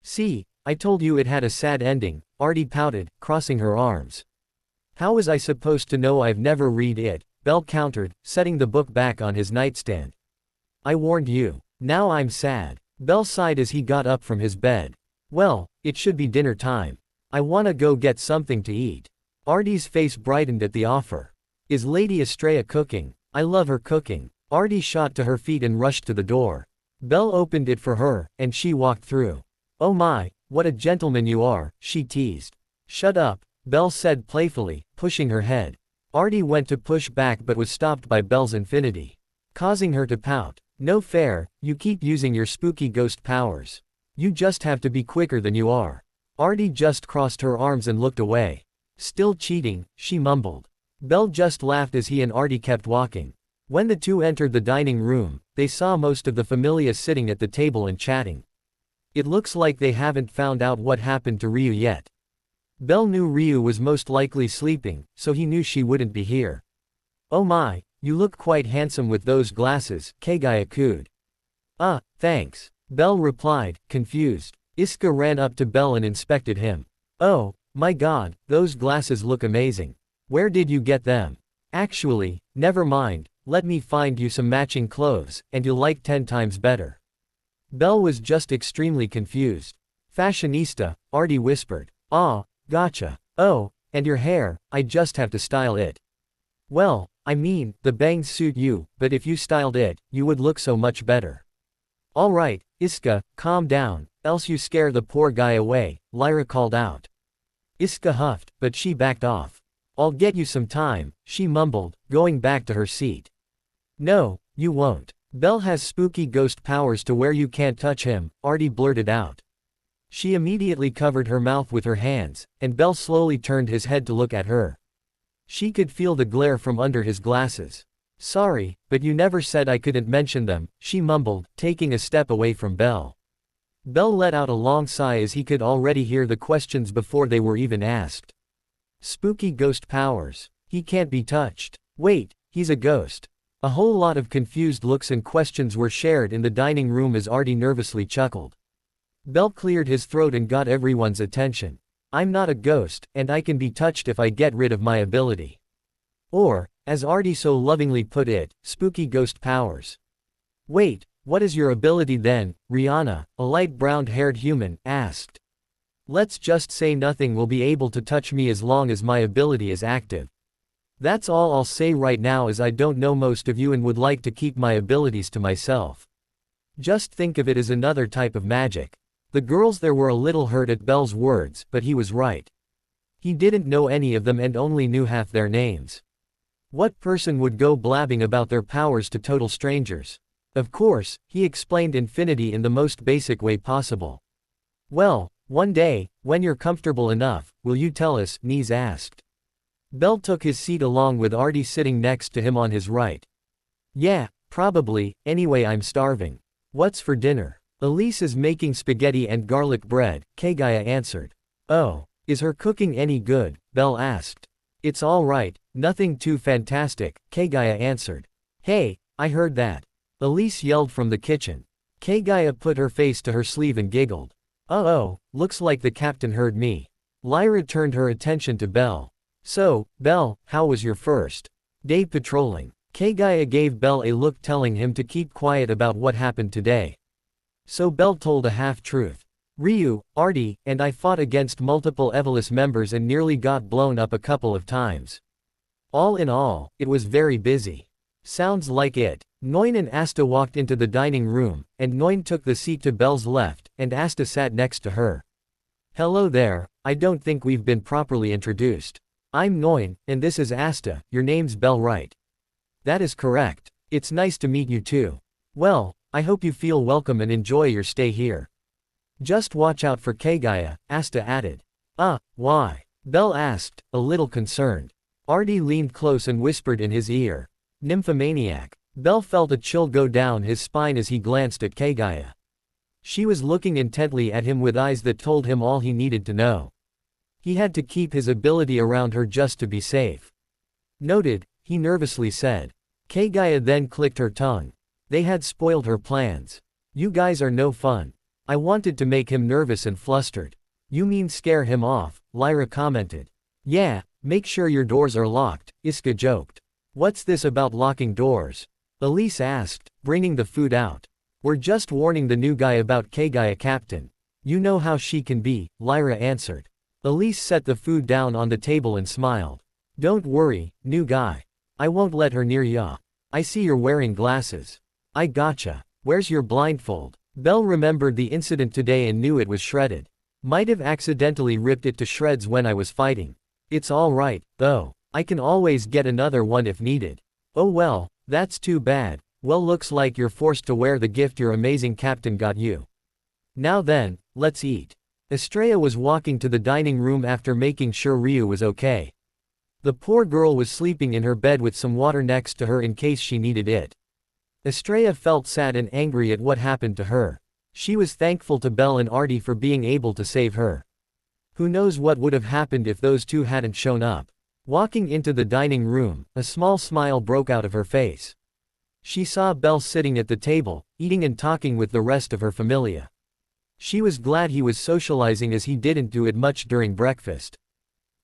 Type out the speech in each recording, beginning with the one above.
See, I told you it had a sad ending, Artie pouted, crossing her arms. How was I supposed to know? I've never read it, Belle countered, setting the book back on his nightstand. I warned you. Now I'm sad. Belle sighed as he got up from his bed. Well, it should be dinner time. I wanna go get something to eat. Artie's face brightened at the offer. Is Lady Estrella cooking? I love her cooking. Artie shot to her feet and rushed to the door. Belle opened it for her, and she walked through. Oh my, what a gentleman you are, she teased. Shut up, Belle said playfully, pushing her head. Artie went to push back but was stopped by Belle's infinity, causing her to pout. No fair, you keep using your spooky ghost powers. You just have to be quicker than you are. Artie just crossed her arms and looked away. Still cheating, she mumbled. Belle just laughed as he and Artie kept walking. When the two entered the dining room, they saw most of the familia sitting at the table and chatting. It looks like they haven't found out what happened to Ryu yet. Belle knew Ryu was most likely sleeping, so he knew she wouldn't be here. Oh my, you look quite handsome with those glasses, Kagaya cooed. Thanks. Belle replied, confused. Iska ran up to Belle and inspected him. Oh, my god, those glasses look amazing. Where did you get them? Actually, never mind, let me find you some matching clothes, and you'll like 10 times better. Belle was just extremely confused. Fashionista, Artie whispered. Ah, gotcha. Oh, and your hair, I just have to style it. Well, I mean, the bangs suit you, but if you styled it, you would look so much better. Alright, Iska, calm down, else you scare the poor guy away, Lyra called out. Iska huffed, but she backed off. I'll get you some time, she mumbled, going back to her seat. No, you won't. Belle has spooky ghost powers to where you can't touch him, Artie blurted out. She immediately covered her mouth with her hands, and Belle slowly turned his head to look at her. She could feel the glare from under his glasses. Sorry, but you never said I couldn't mention them, she mumbled, taking a step away from Belle. Belle let out a long sigh as he could already hear the questions before they were even asked. Spooky ghost powers. He can't be touched. Wait, he's a ghost. A whole lot of confused looks and questions were shared in the dining room as Artie nervously chuckled. Belle cleared his throat and got everyone's attention. I'm not a ghost, and I can be touched if I get rid of my ability. Or, as Artie so lovingly put it, spooky ghost powers. Wait, what is your ability then? Rihanna, a light brown-haired human, asked. Let's just say nothing will be able to touch me as long as my ability is active. That's all I'll say right now as I don't know most of you and would like to keep my abilities to myself. Just think of it as another type of magic. The girls there were a little hurt at Belle's words, but he was right. He didn't know any of them and only knew half their names. What person would go blabbing about their powers to total strangers? Of course, he explained infinity in the most basic way possible. Well, one day, when you're comfortable enough, will you tell us? Nice asked. Belle took his seat along with Artie sitting next to him on his right. Yeah, probably, anyway I'm starving. What's for dinner? Elise is making spaghetti and garlic bread, Kagaya answered. Oh, is her cooking any good? Belle asked. It's all right, nothing too fantastic, Kagaya answered. Hey, I heard that. Elise yelled from the kitchen. Kagaya put her face to her sleeve and giggled. Oh, looks like the captain heard me. Lyra turned her attention to Belle. So, Belle, how was your first day patrolling? Kagaya gave Belle a look telling him to keep quiet about what happened today. So Belle told a half-truth. Ryu, Artie, and I fought against multiple Evolus members and nearly got blown up a couple of times. All in all, it was very busy. Sounds like it. Noin and Asta walked into the dining room, and Noin took the seat to Belle's left, and Asta sat next to her. Hello there, I don't think we've been properly introduced. I'm Noin, and this is Asta, your name's Belle, right? That is correct. It's nice to meet you too. Well, I hope you feel welcome and enjoy your stay here. Just watch out for Kagaya, Asta added. Why? Belle asked, a little concerned. Artie leaned close and whispered in his ear. Nymphomaniac. Belle felt a chill go down his spine as he glanced at Kagaya. She was looking intently at him with eyes that told him all he needed to know. He had to keep his ability around her just to be safe. Noted, he nervously said. Kagaya then clicked her tongue. They had spoiled her plans. You guys are no fun. I wanted to make him nervous and flustered. You mean scare him off, Lyra commented. Yeah, make sure your doors are locked, Iska joked. What's this about locking doors? Elise asked, bringing the food out. We're just warning the new guy about Kagaya Captain. You know how she can be, Lyra answered. Elise set the food down on the table and smiled. Don't worry, new guy. I won't let her near ya. I see you're wearing glasses. I gotcha. Where's your blindfold? Belle remembered the incident today and knew it was shredded. Might have accidentally ripped it to shreds when I was fighting. It's all right, though. I can always get another one if needed. Oh well, that's too bad. Well, looks like you're forced to wear the gift your amazing captain got you. Now then, let's eat. Estrella was walking to the dining room after making sure Ryu was okay. The poor girl was sleeping in her bed with some water next to her in case she needed it. Estrella felt sad and angry at what happened to her. She was thankful to Belle and Artie for being able to save her. Who knows what would have happened if those two hadn't shown up. Walking into the dining room, a small smile broke out of her face. She saw Belle sitting at the table, eating and talking with the rest of her familia. She was glad he was socializing as he didn't do it much during breakfast.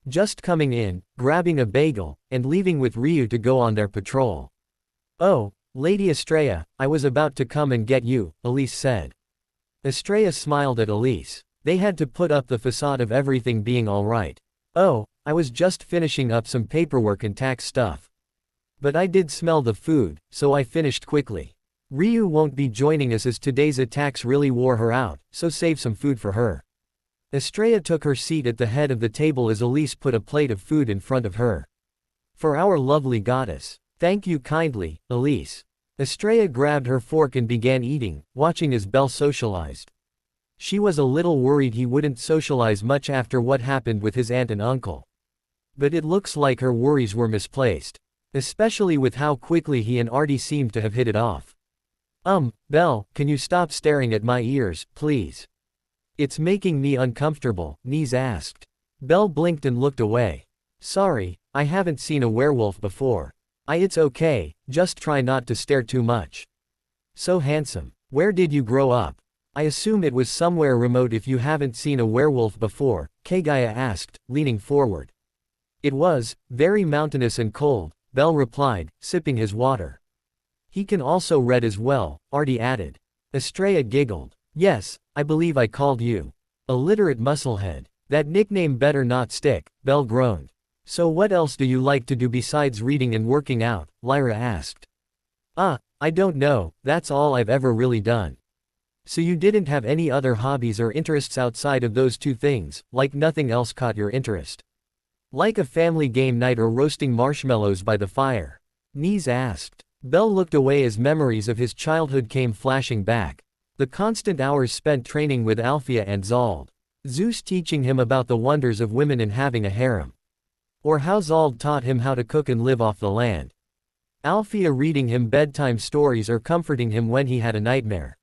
Just coming in, grabbing a bagel, and leaving with Ryu to go on their patrol. Oh, Lady Estrella, I was about to come and get you, Elise said. Estrella smiled at Elise. They had to put up the facade of everything being alright. Oh, I was just finishing up some paperwork and tax stuff. But I did smell the food, so I finished quickly. Ryu won't be joining us as today's attacks really wore her out, so save some food for her. Estrella took her seat at the head of the table as Elise put a plate of food in front of her. For our lovely goddess. Thank you kindly, Elise. Estrella grabbed her fork and began eating, watching as Belle socialized. She was a little worried he wouldn't socialize much after what happened with his aunt and uncle. But it looks like her worries were misplaced. Especially with how quickly he and Artie seemed to have hit it off. Belle, can you stop staring at my ears, please? It's making me uncomfortable, Nise asked. Belle blinked and looked away. Sorry, I haven't seen a werewolf before. It's okay, just try not to stare too much. So handsome. Where did you grow up? I assume it was somewhere remote if you haven't seen a werewolf before, Kagaya asked, leaning forward. It was, very mountainous and cold, Belle replied, sipping his water. He can also read as well, Artie added. Estrella giggled. Yes, I believe I called you. Illiterate musclehead. That nickname better not stick, Belle groaned. So what else do you like to do besides reading and working out, Lyra asked. I don't know, that's all I've ever really done. So you didn't have any other hobbies or interests outside of those two things, like nothing else caught your interest? Like a family game night or roasting marshmallows by the fire? Nise asked. Belle looked away as memories of his childhood came flashing back. The constant hours spent training with Althea and Zald. Zeus teaching him about the wonders of women and having a harem. Or how Zald taught him how to cook and live off the land. Althea reading him bedtime stories or comforting him when he had a nightmare.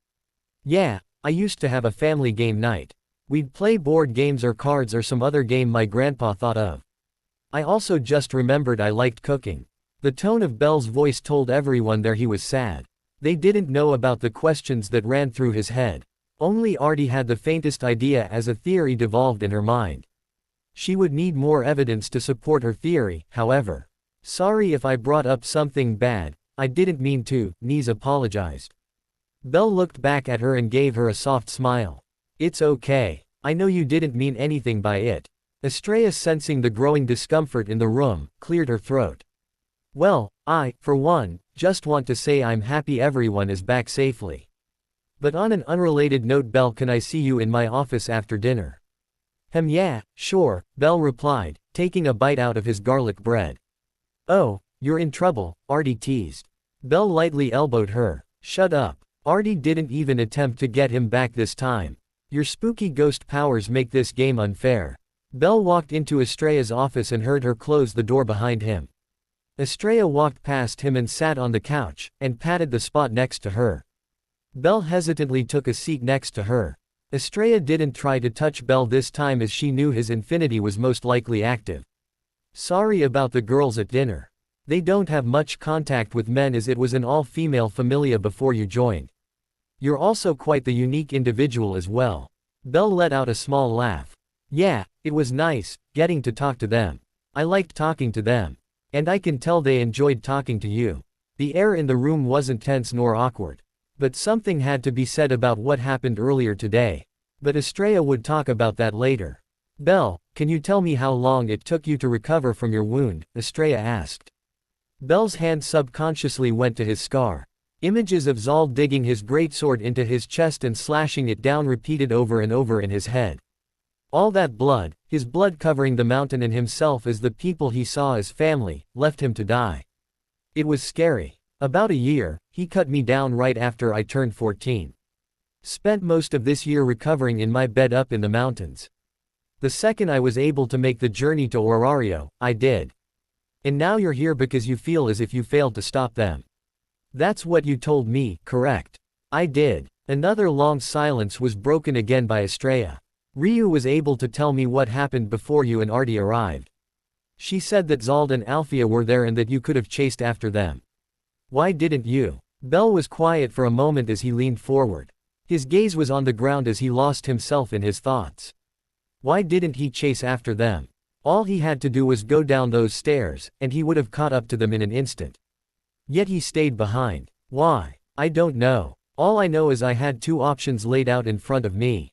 Yeah, I used to have a family game night. We'd play board games or cards or some other game my grandpa thought of. I also just remembered I liked cooking. The tone of Belle's voice told everyone there he was sad. They didn't know about the questions that ran through his head. Only Artie had the faintest idea as a theory devolved in her mind. She would need more evidence to support her theory, however. Sorry if I brought up something bad, I didn't mean to, Nise apologized. Belle looked back at her and gave her a soft smile. It's okay. I know you didn't mean anything by it. Estrella, sensing the growing discomfort in the room, cleared her throat. Well, I, for one, just want to say I'm happy everyone is back safely. But on an unrelated note, Belle, can I see you in my office after dinner? Yeah, sure, Belle replied, taking a bite out of his garlic bread. Oh, you're in trouble, Artie teased. Belle lightly elbowed her. Shut up. Artie didn't even attempt to get him back this time. Your spooky ghost powers make this game unfair. Belle walked into Estrella's office and heard her close the door behind him. Estrella walked past him and sat on the couch, and patted the spot next to her. Belle hesitantly took a seat next to her. Estrella didn't try to touch Belle this time as she knew his infinity was most likely active. Sorry about the girls at dinner. They don't have much contact with men as it was an all-female familia before you joined. You're also quite the unique individual as well. Belle let out a small laugh. Yeah, it was nice, getting to talk to them. I liked talking to them. And I can tell they enjoyed talking to you. The air in the room wasn't tense nor awkward. But something had to be said about what happened earlier today. But Estrella would talk about that later. Belle, can you tell me how long it took you to recover from your wound? Estrella asked. Belle's hand subconsciously went to his scar. Images of Zald digging his greatsword into his chest and slashing it down repeated over and over in his head. All that blood, his blood covering the mountain and himself as the people he saw as family, left him to die. It was scary. About a year, he cut me down right after I turned 14. Spent most of this year recovering in my bed up in the mountains. The second I was able to make the journey to Orario, I did. And now you're here because you feel as if you failed to stop them. That's what you told me, correct? I did. Another long silence was broken again by Estrella. Ryu was able to tell me what happened before you and Artie arrived. She said that Zald and Alfea were there and that you could have chased after them. Why didn't you? Belle was quiet for a moment as he leaned forward. His gaze was on the ground as he lost himself in his thoughts. Why didn't he chase after them? All he had to do was go down those stairs, and he would have caught up to them in an instant. Yet he stayed behind. Why? I don't know. All I know is I had two options laid out in front of me.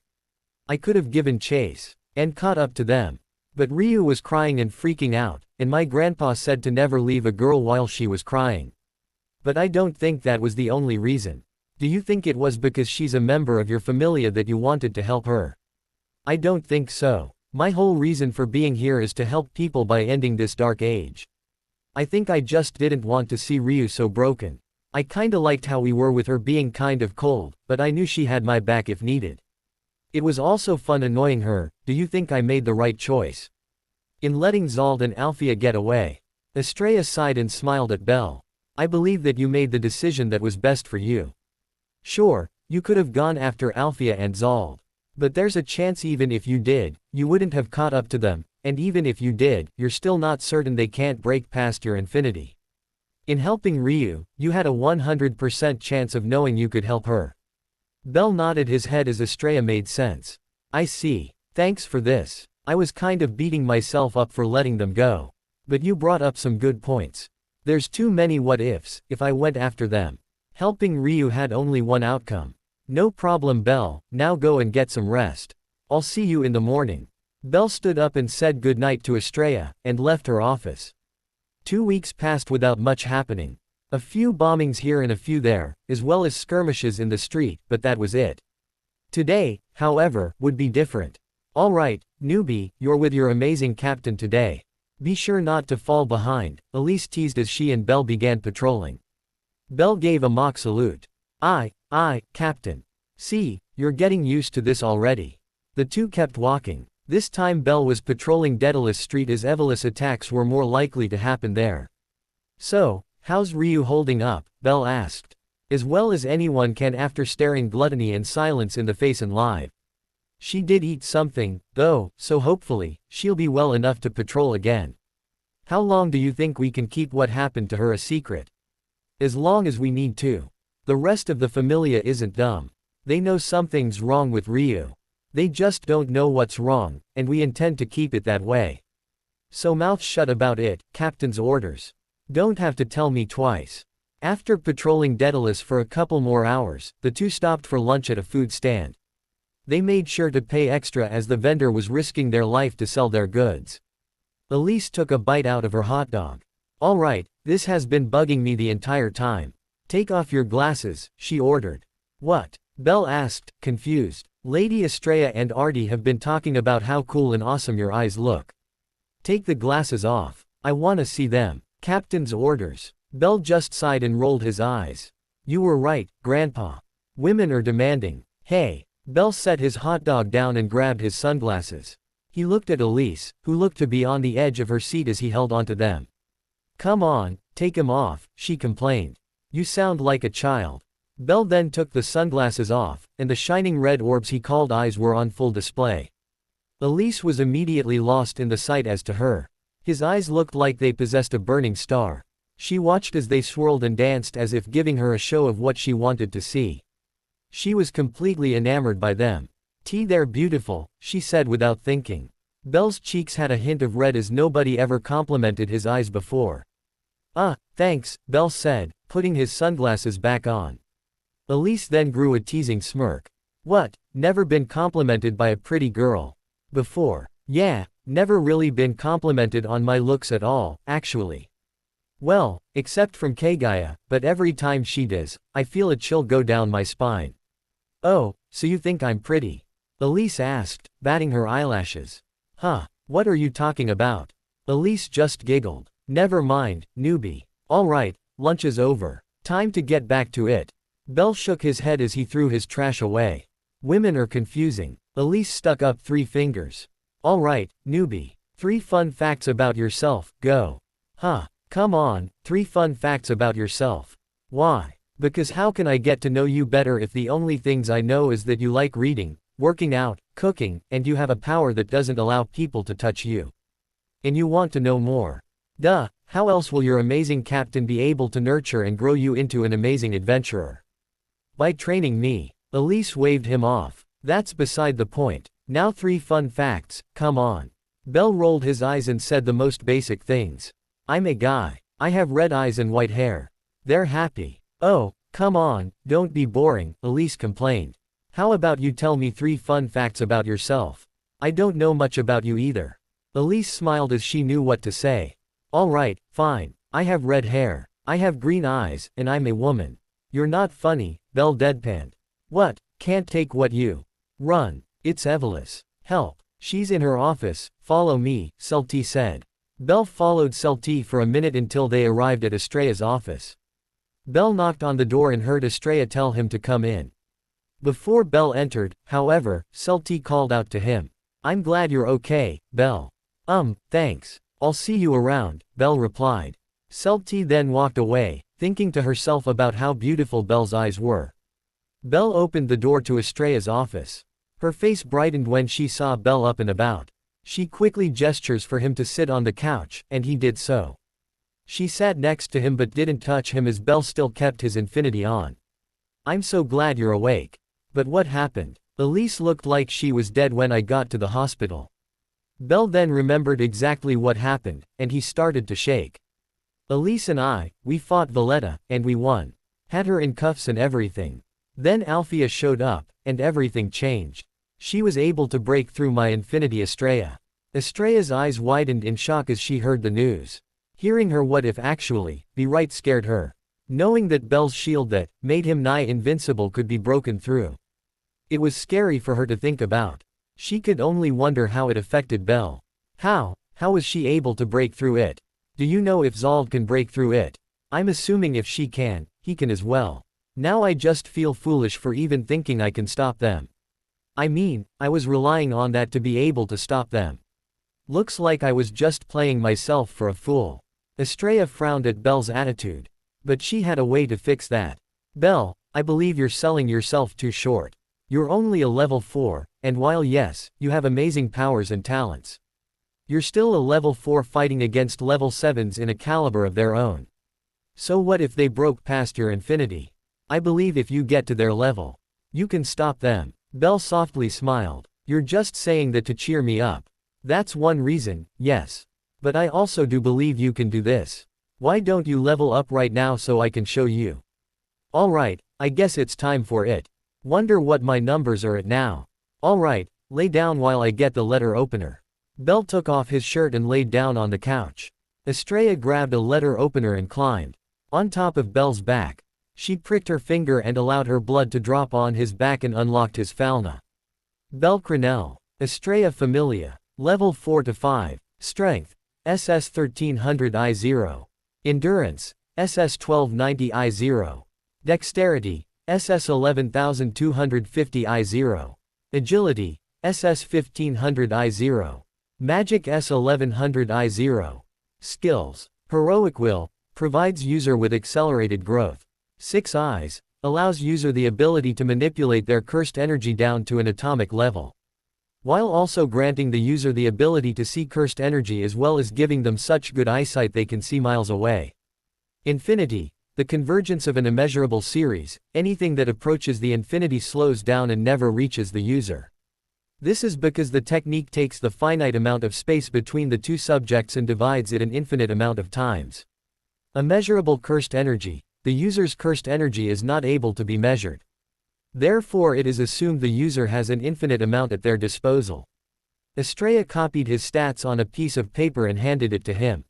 I could have given chase, and caught up to them. But Ryu was crying and freaking out, and my grandpa said to never leave a girl while she was crying. But I don't think that was the only reason. Do you think it was because she's a member of your familia that you wanted to help her? I don't think so. My whole reason for being here is to help people by ending this dark age. I think I just didn't want to see Ryu so broken. I kinda liked how we were with her being kind of cold, but I knew she had my back if needed. It was also fun annoying her. Do you think I made the right choice in letting Zald and Alfea get away? Estrella sighed and smiled at Belle. I believe that you made the decision that was best for you. Sure, you could have gone after Alfea and Zald. But there's a chance even if you did, you wouldn't have caught up to them, and even if you did, you're still not certain they can't break past your infinity. In helping Ryu, you had a 100% chance of knowing you could help her. Belle nodded his head as Estrella made sense. I see. Thanks for this. I was kind of beating myself up for letting them go. But you brought up some good points. There's too many what-ifs. If I went after them, helping Ryu had only one outcome. No problem, Belle, now go and get some rest. I'll see you in the morning. Belle stood up and said goodnight to Estrella, and left her office. 2 weeks passed without much happening. A few bombings here and a few there, as well as skirmishes in the street, but that was it. Today, however, would be different. Alright, newbie, you're with your amazing captain today. Be sure not to fall behind, Elise teased as she and Belle began patrolling. Belle gave a mock salute. Aye, Captain. See, you're getting used to this already. The two kept walking. This time Belle was patrolling Daedalus Street as Evolus attacks were more likely to happen there. So, how's Ryu holding up? Belle asked. As well as anyone can after staring gluttony and silence in the face and live. She did eat something, though, so hopefully, she'll be well enough to patrol again. How long do you think we can keep what happened to her a secret? As long as we need to. The rest of the familia isn't dumb. They know something's wrong with Ryu. They just don't know what's wrong, and we intend to keep it that way. So mouth shut about it, Captain's orders. Don't have to tell me twice. After patrolling Daedalus for a couple more hours, the two stopped for lunch at a food stand. They made sure to pay extra as the vendor was risking their life to sell their goods. Elise took a bite out of her hot dog. Alright, this has been bugging me the entire time. Take off your glasses, she ordered. What? Belle asked, confused. Lady Estrella and Artie have been talking about how cool and awesome your eyes look. Take the glasses off. I wanna see them. Captain's orders. Belle just sighed and rolled his eyes. You were right, Grandpa. Women are demanding. Hey. Belle set his hot dog down and grabbed his sunglasses. He looked at Elise, who looked to be on the edge of her seat as he held onto them. Come on, take 'em off, she complained. You sound like a child. Belle then took the sunglasses off, and the shining red orbs he called eyes were on full display. Elise was immediately lost in the sight as to her. His eyes looked like they possessed a burning star. She watched as they swirled and danced as if giving her a show of what she wanted to see. She was completely enamored by them. They're beautiful, she said without thinking. Belle's cheeks had a hint of red as nobody ever complimented his eyes before. Thanks, Belle said, putting his sunglasses back on. Elise then grew a teasing smirk. What, never been complimented by a pretty girl before? Yeah, never really been complimented on my looks at all, actually. Well, except from Kagaya, but every time she does, I feel a chill go down my spine. Oh, so you think I'm pretty? Elise asked, batting her eyelashes. What are you talking about? Elise just giggled. Never mind, newbie. Alright, lunch is over. Time to get back to it. Belle shook his head as he threw his trash away. Women are confusing. Elise stuck up 3 fingers. Alright, newbie. 3 fun facts about yourself, go. Come on, 3 fun facts about yourself. Why? Because how can I get to know you better if the only things I know is that you like reading, working out, cooking, and you have a power that doesn't allow people to touch you. And you want to know more. Duh, how else will your amazing captain be able to nurture and grow you into an amazing adventurer? By training me. Elise waved him off. That's beside the point. Now 3 fun facts, come on. Belle rolled his eyes and said the most basic things. I'm a guy. I have red eyes and white hair. They're happy. Oh, come on, don't be boring, Elise complained. How about you tell me 3 fun facts about yourself? I don't know much about you either. Elise smiled as she knew what to say. Alright, fine. I have red hair. I have green eyes, and I'm a woman. You're not funny, Belle deadpanned. What? Can't take what you. Run. It's Evelis. Help. She's in her office, follow me, Celti said. Belle followed Celti for a minute until they arrived at Estrella's office. Belle knocked on the door and heard Estrella tell him to come in. Before Belle entered, however, Celti called out to him. I'm glad you're okay, Belle. Thanks. I'll see you around, Belle replied. Celti then walked away, thinking to herself about how beautiful Belle's eyes were. Belle opened the door to Estrella's office. Her face brightened when she saw Belle up and about. She quickly gestures for him to sit on the couch, and he did so. She sat next to him but didn't touch him as Belle still kept his infinity on. I'm so glad you're awake. But what happened? Elise looked like she was dead when I got to the hospital. Belle then remembered exactly what happened, and he started to shake. Elise and we fought Valletta, and we won. Had her in cuffs and everything. Then Althea showed up, and everything changed. She was able to break through my infinity Estrella. Estrella's eyes widened in shock as she heard the news. Hearing her what if actually, be right scared her. Knowing that Belle's shield that made him nigh invincible could be broken through. It was scary for her to think about. She could only wonder how it affected Belle. How was she able to break through it? Do you know if Zald can break through it? I'm assuming if she can, he can as well. Now I just feel foolish for even thinking I can stop them. I mean, I was relying on that to be able to stop them. Looks like I was just playing myself for a fool. Estrella frowned at Belle's attitude. But she had a way to fix that. Belle, I believe you're selling yourself too short. You're only a level 4, and while yes, you have amazing powers and talents, you're still a level 4 fighting against level 7s in a caliber of their own. So what if they broke past your infinity? I believe if you get to their level, you can stop them. Belle softly smiled. You're just saying that to cheer me up. That's one reason, yes. But I also do believe you can do this. Why don't you level up right now so I can show you? Alright, I guess it's time for it. Wonder what my numbers are at now. Alright, lay down while I get the letter opener. Belle took off his shirt and laid down on the couch. Estrella grabbed a letter opener and climbed on top of Belle's back. She pricked her finger and allowed her blood to drop on his back and unlocked his falna. Belle Crenel. Estrella Familia. Level 4 to 5. Strength. SS 1300 I0. Endurance. SS 1290 I0. Dexterity. SS 11250 I0. Agility. SS 1500 I0. Magic S 1100 I0. Skills. Heroic Will. Provides user with accelerated growth. 6 Eyes. Allows user the ability to manipulate their cursed energy down to an atomic level, while also granting the user the ability to see cursed energy as well as giving them such good eyesight they can see miles away. Infinity. The convergence of an immeasurable series, anything that approaches the infinity slows down and never reaches the user. This is because the technique takes the finite amount of space between the two subjects and divides it an infinite amount of times. A measurable cursed energy, the user's cursed energy is not able to be measured. Therefore it is assumed the user has an infinite amount at their disposal. Estrella copied his stats on a piece of paper and handed it to him.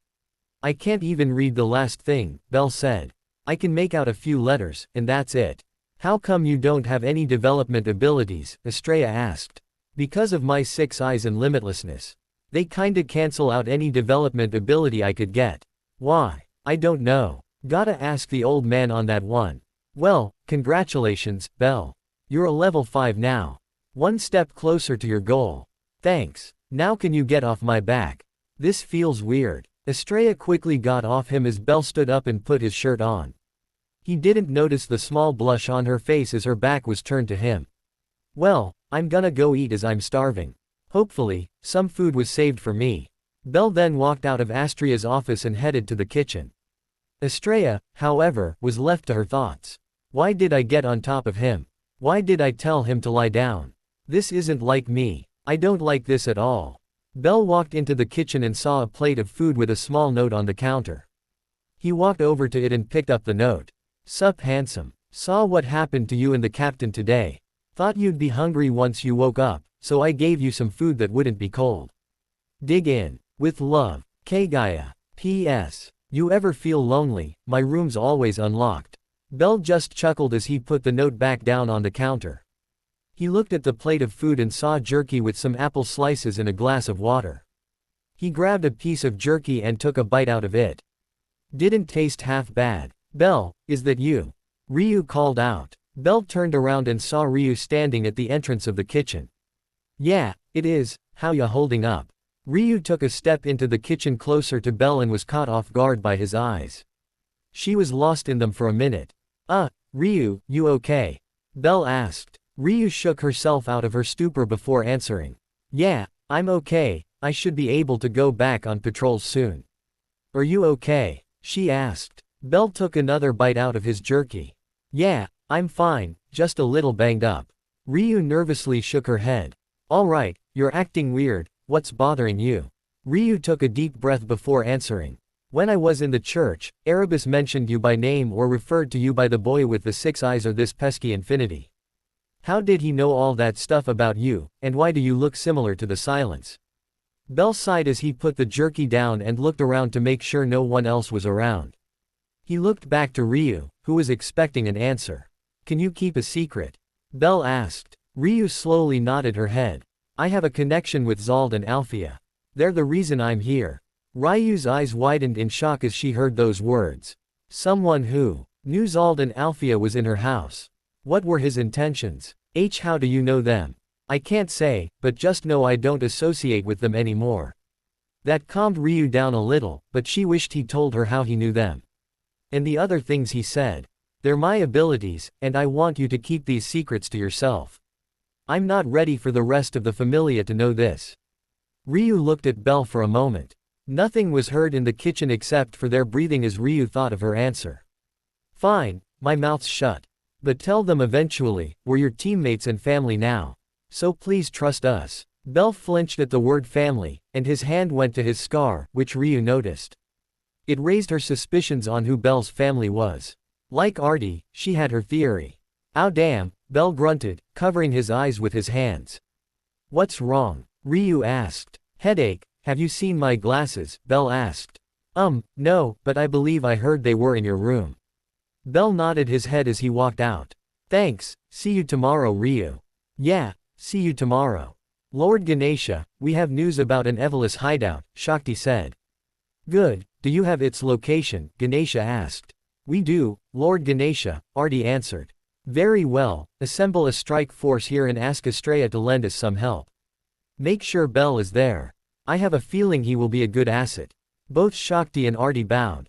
I can't even read the last thing, Belle said. I can make out a few letters, and that's it. How come you don't have any development abilities? Estrella asked. Because of my 6 eyes and limitlessness. They kinda cancel out any development ability I could get. Why? I don't know. Gotta ask the old man on that one. Well, congratulations, Belle. You're a level 5 now. One step closer to your goal. Thanks. Now can you get off my back? This feels weird. Estrella quickly got off him as Belle stood up and put his shirt on. He didn't notice the small blush on her face as her back was turned to him. Well, I'm gonna go eat as I'm starving. Hopefully, some food was saved for me. Belle then walked out of Astria's office and headed to the kitchen. Estrella, however, was left to her thoughts. Why did I get on top of him? Why did I tell him to lie down? This isn't like me. I don't like this at all. Belle walked into the kitchen and saw a plate of food with a small note on the counter. He walked over to it and picked up the note. Sup handsome. Saw what happened to you and the captain today. Thought you'd be hungry once you woke up, so I gave you some food that wouldn't be cold. Dig in. With love, Kagaya. P.S. You ever feel lonely? My room's always unlocked. Belle just chuckled as he put the note back down on the counter. He looked at the plate of food and saw jerky with some apple slices and a glass of water. He grabbed a piece of jerky and took a bite out of it. Didn't taste half bad. Belle, is that you? Ryu called out. Belle turned around and saw Ryu standing at the entrance of the kitchen. Yeah, it is. How ya holding up? Ryu took a step into the kitchen closer to Belle and was caught off guard by his eyes. She was lost in them for a minute. Ryu, you okay? Belle asked. Ryu shook herself out of her stupor before answering. Yeah, I'm okay, I should be able to go back on patrol soon. Are you okay? She asked. Belle took another bite out of his jerky. Yeah, I'm fine, just a little banged up. Ryu nervously shook her head. Alright, you're acting weird, what's bothering you? Ryu took a deep breath before answering. When I was in the church, Erebus mentioned you by name or referred to you by the boy with the 6 eyes or this pesky infinity. How did he know all that stuff about you, and why do you look similar to the Silence? Belle sighed as he put the jerky down and looked around to make sure no one else was around. He looked back to Ryu, who was expecting an answer. Can you keep a secret? Belle asked. Ryu slowly nodded her head. I have a connection with Zald and Althea. They're the reason I'm here. Ryu's eyes widened in shock as she heard those words. Someone who knew Zald and Althea was in her house. What were his intentions? How do you know them? I can't say, but just know I don't associate with them anymore. That calmed Ryu down a little, but she wished he told her how he knew them. And the other things he said. They're my abilities, and I want you to keep these secrets to yourself. I'm not ready for the rest of the Familia to know this. Ryu looked at Belle for a moment. Nothing was heard in the kitchen except for their breathing as Ryu thought of her answer. Fine, my mouth's shut. But tell them eventually, we're your teammates and family now. So please trust us. Belle flinched at the word family, and his hand went to his scar, which Ryu noticed. It raised her suspicions on who Belle's family was. Like Artie, she had her theory. Ow damn, Belle grunted, covering his eyes with his hands. What's wrong? Ryu asked. Headache. Have you seen my glasses? Belle asked. No, but I believe I heard they were in your room. Belle nodded his head as he walked out. Thanks, see you tomorrow Ryu. Yeah, see you tomorrow. Lord Ganesha, we have news about an Evolus hideout, Shakti said. Good, do you have its location? Ganesha asked. We do, Lord Ganesha, Artie answered. Very well, assemble a strike force here and ask Estrella to lend us some help. Make sure Belle is there. I have a feeling he will be a good asset. Both Shakti and Artie bowed.